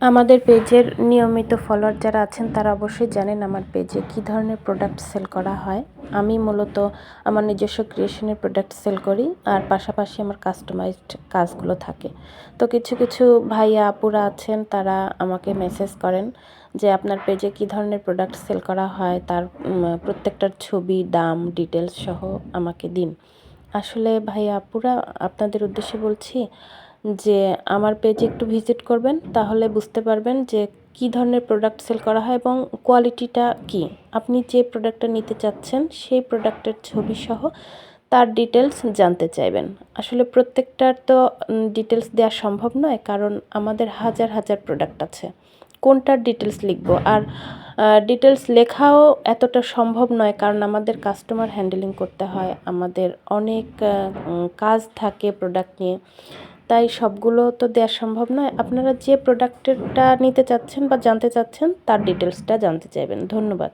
আমাদের পেজের নিয়মিত ফলোয়ার যারা আছেন তারা অবশ্যই জানেন আমার পেজে কী ধরনের প্রোডাক্ট সেল করা হয়। আমি মূলত আমার নিজস্ব ক্রিয়েশনের প্রোডাক্ট সেল করি, আর পাশাপাশি আমার কাস্টমাইজড কাজগুলো থাকে। তো কিছু কিছু ভাইয়া আপুরা আছেন তারা আমাকে মেসেজ করেন যে আপনার পেজে কী ধরনের প্রোডাক্ট সেল করা হয় তার প্রত্যেকটার ছবি, দাম, ডিটেলস সহ আমাকে দিন। আসলে ভাইয়া আপুরা, আপনাদের উদ্দেশ্যে বলছি যে আমার পেজে একটু ভিজিট করবেন, তাহলে বুঝতে পারবেন যে কী ধরনের প্রোডাক্ট সেল করা হয় এবং কোয়ালিটিটা কী। আপনি যে প্রোডাক্টটা নিতে চাচ্ছেন সেই প্রোডাক্টের ছবি সহ তার ডিটেলস জানতে চাইবেন। আসলে প্রত্যেকটার তো ডিটেলস দেওয়া সম্ভব নয়, কারণ আমাদের হাজার হাজার প্রোডাক্ট আছে। কোনটার ডিটেলস লিখব? আর ডিটেলস লেখাও এতটা সম্ভব নয়, কারণ আমাদের কাস্টমার হ্যান্ডেলিং করতে হয়। আমাদের অনেক কাজ থাকে প্রোডাক্ট নিয়ে। তাই সবগুলো তো দেওয়া সম্ভব নয়। আপনারা যে প্রোডাক্টেরটা নিতে চাচ্ছেন বা জানতে চাচ্ছেন তার ডিটেলসটা জানতে চাইবেন। ধন্যবাদ।